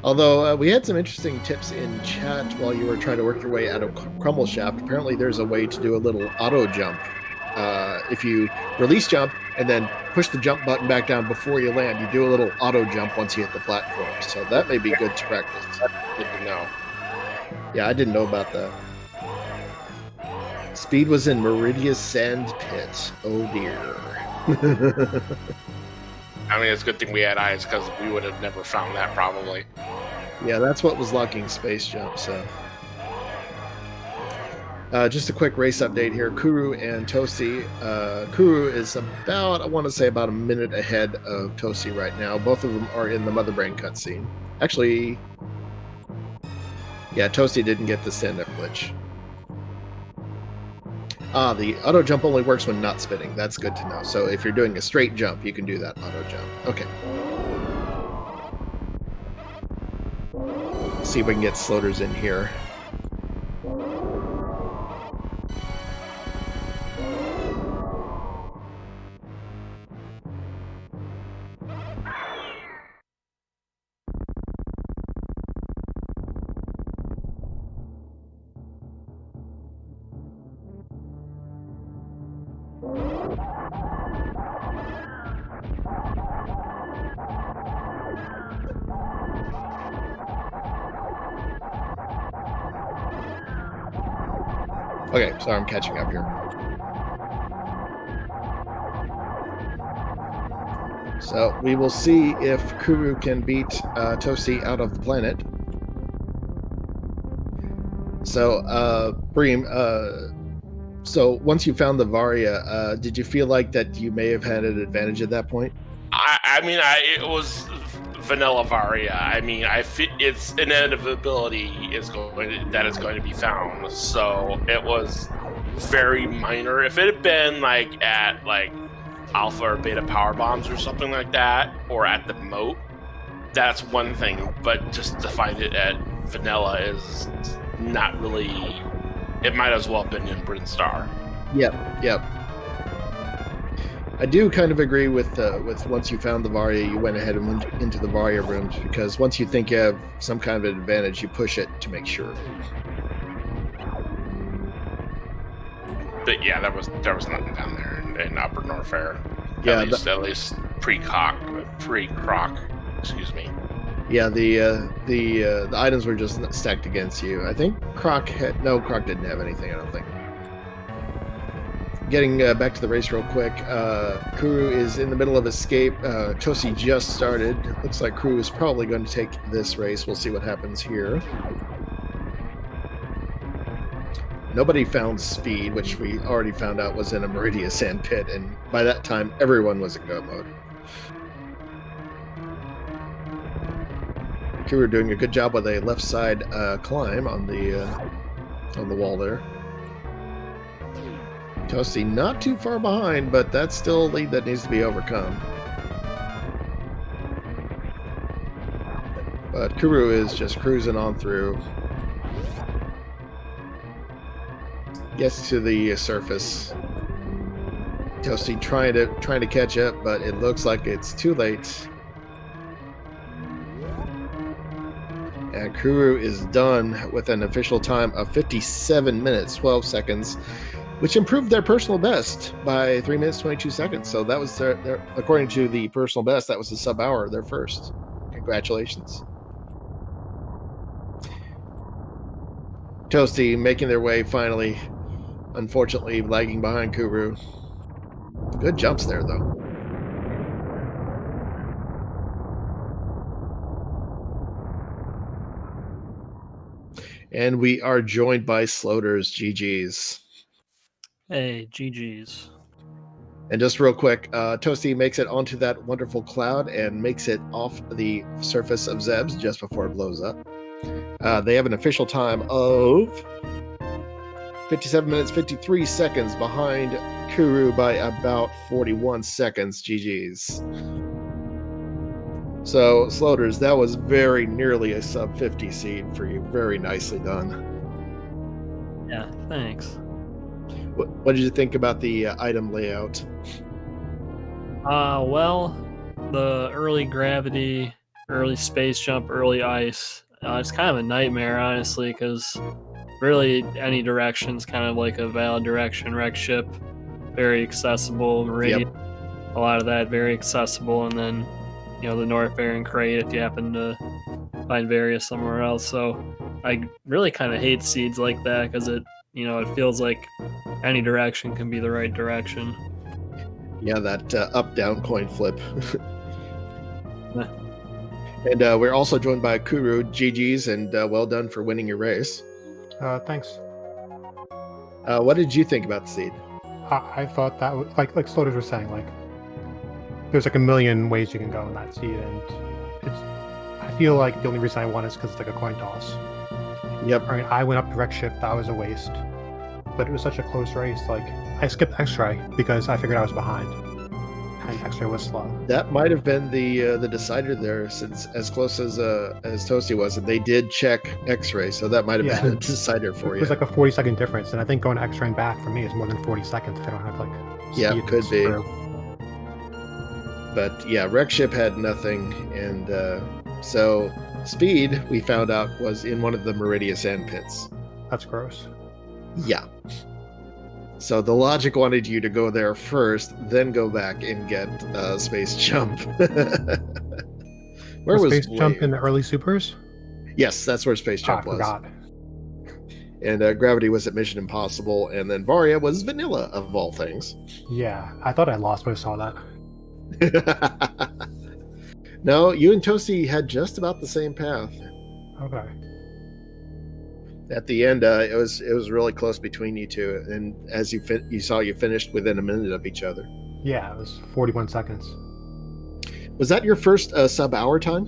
Although we had some interesting tips in chat while you were trying to work your way out of Crumble Shaft. Apparently, there's a way to do a little auto jump. If you release jump and then push the jump button back down before you land, you do a little auto jump once you hit the platform. So that may be good to practice. Good to know. Yeah, I didn't know about that. Speed was in Meridia's Sand Pit. Oh dear. I mean, it's a good thing we had eyes, because we would have never found that, probably. Yeah, that's what was locking Space Jump, so. Just a quick race update here. Kuru and Toasty. Kuru is about, I want to say, about a minute ahead of Toasty right now. Both of them are in the Mother Brain cutscene. Actually, yeah, Toasty didn't get the stand-up glitch. The auto jump only works when not spinning. That's good to know. So if you're doing a straight jump, you can do that auto jump. Okay. Let's see if we can get Sloaters in here. Okay, sorry, I'm catching up here. So we will see if Kuru can beat Toasty out of the planet. So, Rheem, so once you found the Varia, did you feel like that you may have had an advantage at that point? I mean, it was vanilla Varia. I mean, its inevitability that is going to be found. So it was very minor. If it had been like at like alpha or beta power bombs or something like that, or at the moat, that's one thing. But just to find it at vanilla is not really. It might as well have been in Brinstar. Yep. I do kind of agree with once you found the Varia, you went ahead and went into the Varia rooms, because once you think you have some kind of an advantage, you push it to make sure. But yeah, there was nothing down there in Upper Norfair. Yeah, at least pre-Croc. Excuse me. Yeah, the items were just stacked against you. I think Croc didn't have anything, I don't think. Getting back to the race real quick, Kuru is in the middle of escape. Toasty just started. Looks like Kuru is probably going to take this race. We'll see what happens here. Nobody found speed, which we already found out was in a Meridia Sand Pit, and by that time, everyone was in go mode. Kuru doing a good job with a left side climb on the wall there. Toasty not too far behind, but that's still a lead that needs to be overcome. But Kuru is just cruising on through. Gets to the surface. Toasty trying to catch up, but it looks like it's too late. And Kuru is done with an official time of 57 minutes, 12 seconds, which improved their personal best by 3 minutes, 22 seconds. So that was their according to the personal best, that was the sub-hour, their first. Congratulations. Toasty making their way finally, unfortunately lagging behind Kuru. Good jumps there, though. And we are joined by Sloaters. GG's. Hey, GG's. And just real quick, Toasty makes it onto that wonderful cloud and makes it off the surface of Zeb's just before it blows up. They have an official time of 57 minutes, 53 seconds behind Kuru by about 41 seconds. GG's. So, Sloaters, that was very nearly a sub 50 seed for you. Very nicely done. Yeah, thanks. What did you think about the item layout? Well, the early gravity, early space jump, early ice. It's kind of a nightmare, honestly, because really any direction's kind of like a valid direction. Wreck ship, very accessible. Meridian, a lot of that very accessible, and then the North Baron crate if you happen to find Various somewhere else. So I really kind of hate seeds like that because it feels like any direction can be the right direction. Yeah, that up-down coin flip. Yeah. And we're also joined by Kuru. GG's, and well done for winning your race. Thanks. What did you think about the seed? I thought that was like Sloaters was saying, like there's like a million ways you can go in that seed, and I feel like the only reason I won is because it's like a coin toss. Yep. I mean, I went up to wreck ship, that was a waste, but it was such a close race. Like I skipped X-ray because I figured I was behind, and X-ray was slow. That might have been the decider there, since as close as Toasty was, and they did check X-ray, so that might have been a decider for you. It was like a 40-second difference, and I think going X-ray and back for me is more than 40 seconds if I don't have like. Yeah, speed could be. through. But yeah, wreck ship had nothing, and so speed we found out was in one of the Meridia sand pits. That's gross. Yeah. So the logic wanted you to go there first, then go back and get space jump. Where was space jump in the early supers? Yes, that's where space jump was. I forgot. And gravity was at Mission Impossible, and then Varia was vanilla of all things. Yeah, I thought I lost when I saw that. No, you and Toasty had just about the same path. Okay. At the end, it was really close between you two, and as you finished within a minute of each other. Yeah, it was 41 seconds. Was that your first sub-hour time?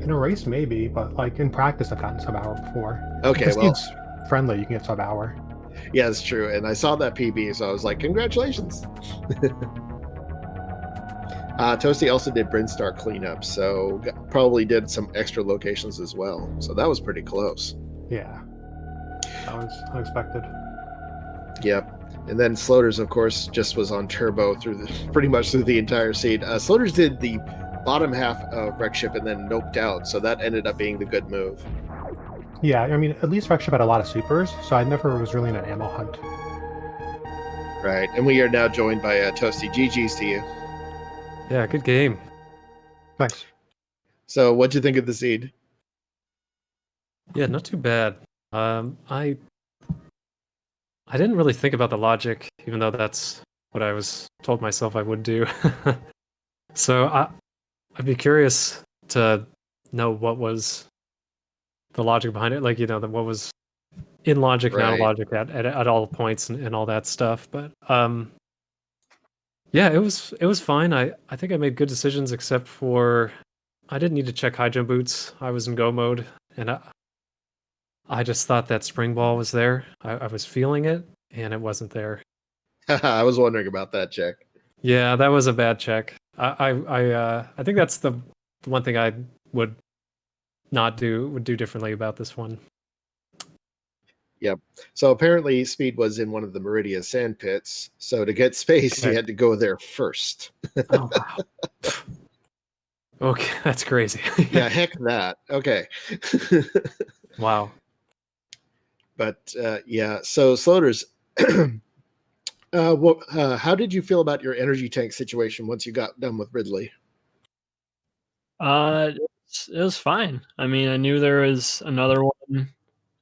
In a race maybe, but like in practice I've gotten sub-hour before. Okay, well, it's friendly, you can get sub-hour. Yeah, it's true, and I saw that PB, so I was like, congratulations. Toasty also did Brinstar cleanup, so probably did some extra locations as well. So that was pretty close. Yeah, that was unexpected. Yep. And then Sloaters, of course, just was on turbo pretty much through the entire seed. Sloaters did the bottom half of wreck ship and then noped out, so that ended up being the good move. Yeah, I mean, at least wreck ship had a lot of supers, so I never was really in an ammo hunt. Right, and we are now joined by Toasty. GG's to you. Yeah, good game. Nice. So, what'd you think of the seed? Yeah, not too bad. I didn't really think about the logic, even though that's what I was told myself I would do. So I'd be curious to know what was the logic behind it, like what was in logic and out of logic at all points and all that stuff. But yeah, it was fine. I think I made good decisions, except for I didn't need to check high jump boots. I was in go mode, and I just thought that spring ball was there. I was feeling it, and it wasn't there. I was wondering about that check. Yeah, that was a bad check. I think that's the one thing I would do differently about this one. Yep. So apparently Speed was in one of the Meridia sand pits. So to get space, he had to go there first. Oh, wow. Okay, that's crazy. Yeah, heck that. Okay. Wow. But yeah, so Sloaters, how did you feel about your energy tank situation once you got done with Ridley? It was fine. I mean, I knew there was another one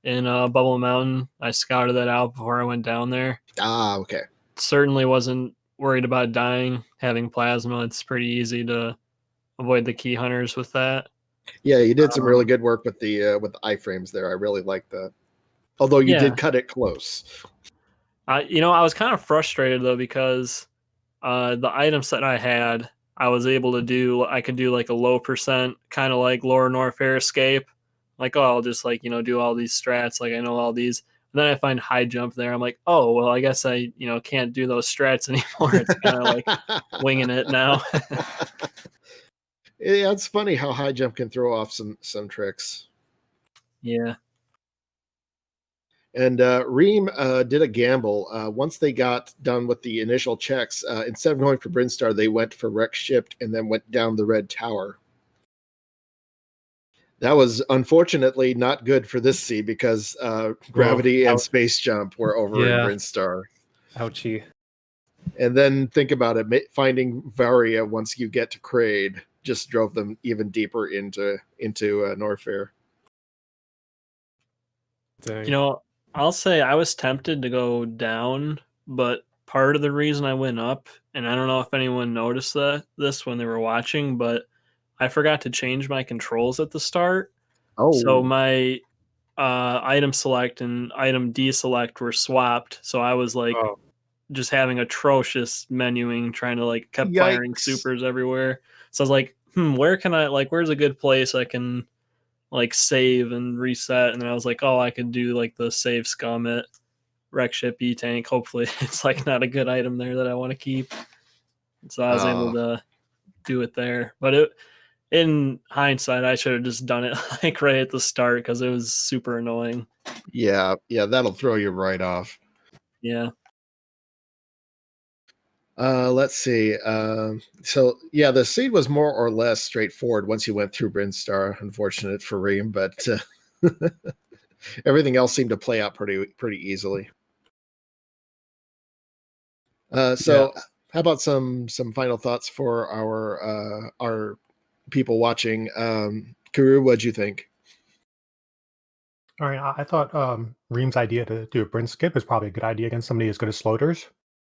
in Bubble Mountain. I scouted that out before I went down there. Ah, okay. Certainly wasn't worried about dying. Having plasma, it's pretty easy to avoid the key hunters with that. Yeah, you did some really good work with the iframes there. I really liked that. Although you did cut it close. I was kind of frustrated though because the item set I had, I was able to do. I could do like a low percent, kind of like Lower North Fair Escape. Like, oh, I'll just do all these strats. Like I know all these. And then I find high jump there. I'm like, oh well, I guess I can't do those strats anymore. It's kind of like winging it now. Yeah, it's funny how high jump can throw off some tricks. Yeah. And Rheem did a gamble. Once they got done with the initial checks, instead of going for Brinstar, they went for Wreck Shipped and then went down the red tower. That was unfortunately not good for this seed because Gravity and Space Jump were over in Brinstar. Ouchie. And then think about it, finding Varia once you get to Kraid just drove them even deeper into Norfair. Dang. I'll say I was tempted to go down, but part of the reason I went up, and I don't know if anyone noticed this when they were watching, but I forgot to change my controls at the start. Oh. So my item select and item deselect were swapped. So I was like just having atrocious menuing, trying to kept firing supers everywhere. So I was like, where can where's a good place I can save and reset? And then I was like, oh, I could do the save scum at Wreck Ship E-Tank. Hopefully it's not a good item there that I want to keep. So I was able to do it there. But in hindsight, I should have just done it right at the start because it was super annoying. Yeah, that'll throw you right off. Yeah. Let's see. So yeah, the seed was more or less straightforward once you went through Brinstar. Unfortunate for Rheem, but everything else seemed to play out pretty easily. How about some final thoughts for our people watching? Kuru, what'd you think? All right, I thought Reem's idea to do a Bryn skip is probably a good idea against somebody as good as Sloaters.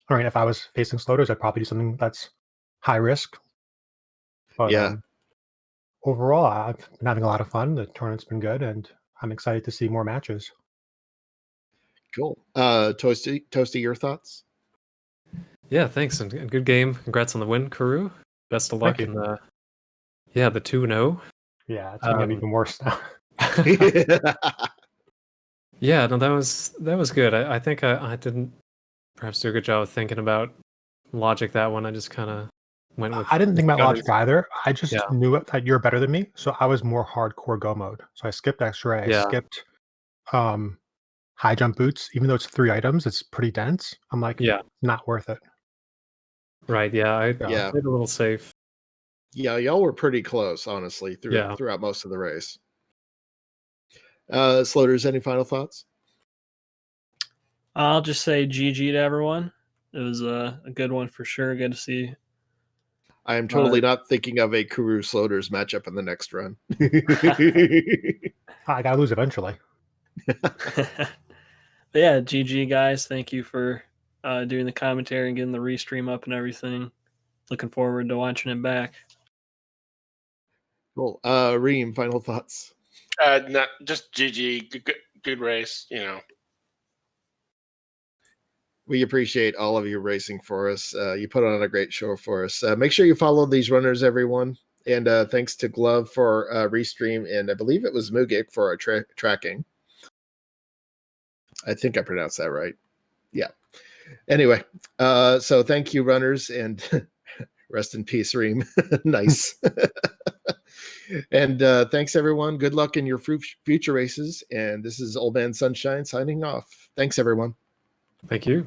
All right, if I was facing Sloaters, I'd probably do something that's high risk. But overall, I've been having a lot of fun. The tournament's been good, and I'm excited to see more matches. Cool. Toasty, your thoughts? Yeah, thanks, and good game. Congrats on the win, Kuru. Best of luck in the 2-0. Yeah, it's gonna get even worse now. Yeah, no, that was good. I think I didn't perhaps do a good job of thinking about logic that one. I just kind of went with. I didn't think about logic either. I just knew that you're better than me, so I was more hardcore go mode. So I skipped X-ray. I skipped high jump boots, even though it's 3 items. It's pretty dense. I'm like, not worth it. Right? Yeah, I played a little safe. Yeah, y'all were pretty close, honestly, throughout most of the race. Sloaters, any final thoughts? I'll just say GG to everyone. It was a good one for sure. Good to see. I am totally not thinking of a Kuru Sloaters matchup in the next run. I gotta lose eventually. But yeah, GG guys. Thank you for doing the commentary and getting the restream up and everything. Looking forward to watching it back. Cool. Rheem, final thoughts? Not just GG. Good race. We appreciate all of you racing for us. You put on a great show for us. Make sure you follow these runners, everyone. And thanks to Glove for restream, and I believe it was Mugic for our tracking. I think I pronounced that right. Yeah. Anyway, so thank you, runners, and rest in peace, Rheem. Nice. And thanks, everyone. Good luck in your future races. And this is Old Man Sunshine signing off. Thanks, everyone. Thank you.